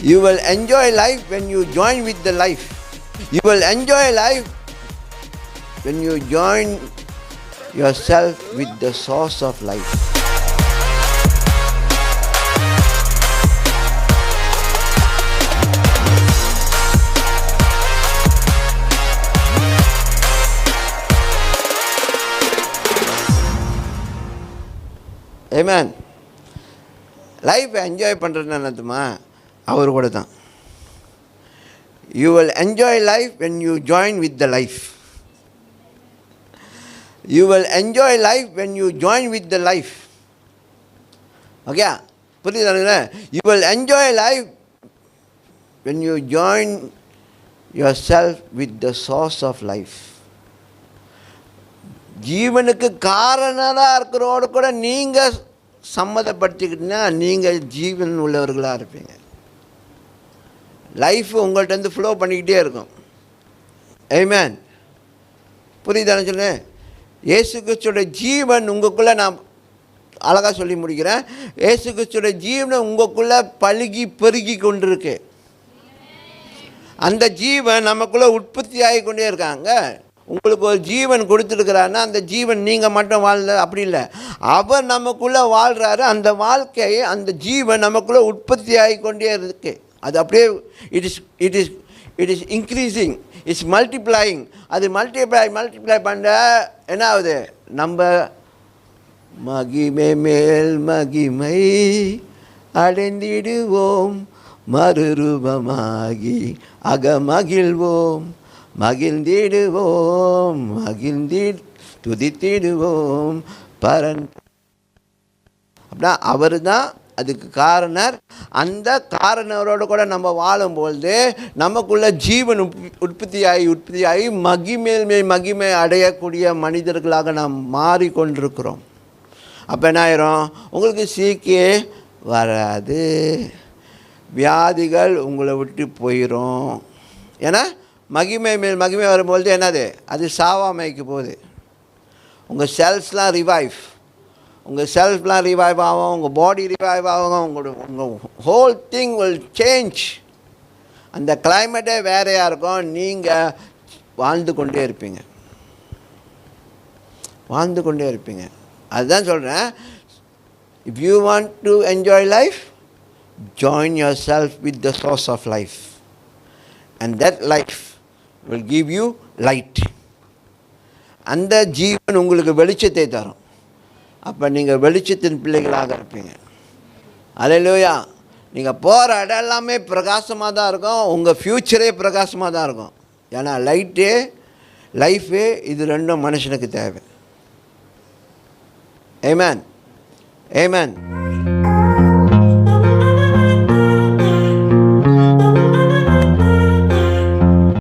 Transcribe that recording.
You will enjoy life when you join with the life. You will enjoy life when you join yourself with the source of life. Amen. Life enjoy பண்ணுறதுன்னு என்னதுமா அவர் கூட தான். You will enjoy life when you join with the life. You will enjoy life when you join with the life. Okay, புரியுதுங்களா? You will enjoy life when you join yourself with the source of life. ஜீவனுக்கு காரணராக இருக்கிறோடு கூட நீங்கள் சம்மதப்படுத்திக்கிட்டீங்கன்னா நீங்கள் ஜீவன் உள்ளவர்களாக இருப்பீங்க. Life உங்கள்கிட்ட flow பண்ணிக்கிட்டே இருக்கும். ஆமென். புரியுதானு சொல்லுங்கள். இயேசு கிறிஸ்துவோட ஜீவன் உங்களுக்குள்ளே, நான் அழகாக சொல்லி முடிக்கிறேன், இயேசு கிறிஸ்துவோட ஜீவன் உங்களுக்குள்ளே பழுகி பெருகி கொண்டு இருக்கு. அந்த ஜீவன் நமக்குள்ளே உற்பத்தி ஆகி கொண்டே இருக்காங்க. உங்களுக்கு ஒரு ஜீவன் கொடுத்துருக்கிறாருன்னா அந்த ஜீவன் நீங்கள் மட்டும் வாழ்ந்த அப்படி இல்லை, அவர் நமக்குள்ளே வாழ்கிறாரு. அந்த வாழ்க்கையை அந்த ஜீவன் நமக்குள்ளே உற்பத்தி ஆகிக்கொண்டே இருக்கு. அது அப்படியே it is increasing, it's multiplying. அது மல்டிப்ளை பண்ண என்ன ஆகுது? நம்ம மகிமை மேல் மகிமை அடைந்திடுவோம், மறுரூபமாகி அகமகிழ்வோம், மகிழ்ந்திடுவோம், துதித்திடுவோம் பரன். அப்படின்னா அவர் தான் அதுக்கு காரணர். அந்த காரணரோடு கூட நம்ம வாழும்பொழுது நமக்குள்ள ஜீவன் உற்பத்தியாகி மகிமை அடையக்கூடிய மனிதர்களாக நாம் மாறிக்கொண்டிருக்கிறோம். அப்போ என்ன ஆயிரும்? உங்களுக்கு சீக்கியே வராது, வியாதிகள் உங்களை விட்டு போயிடும். ஏன்னா மகிமை மேல் மகிமை வரும்பொழுது என்னது? அது சாவாமைக்கு போகுது. உங்கள் செல்ஸ்லாம் ரிவைவ் ஆகும், உங்கள் பாடி ரிவைவ் ஆகும், உங்கள் ஹோல் திங் வில் சேஞ்ச். அந்த கிளைமேட்டே வேறையாக இருக்கும். நீங்கள் வாழ்ந்து கொண்டே இருப்பீங்க. அதுதான் சொல்கிறேன், if you want to enjoy life, join yourself with the source of life, and that life will give you light. அந்த ஜீவன் உங்களுக்கு வெளிச்சத்தை தரும். அப்போ நீங்கள் வெளிச்சத்தின் பிள்ளைகளாக இருப்பீங்க. அல்லேலூயா. நீங்கள் போகிற இடம் எல்லாமே பிரகாசமாக தான் இருக்கும். உங்கள் ஃப்யூச்சரே பிரகாசமாக தான் இருக்கும். ஏன்னா லைஃபே இது ரெண்டும் மனுஷனுக்கு தேவை. ஆமென்.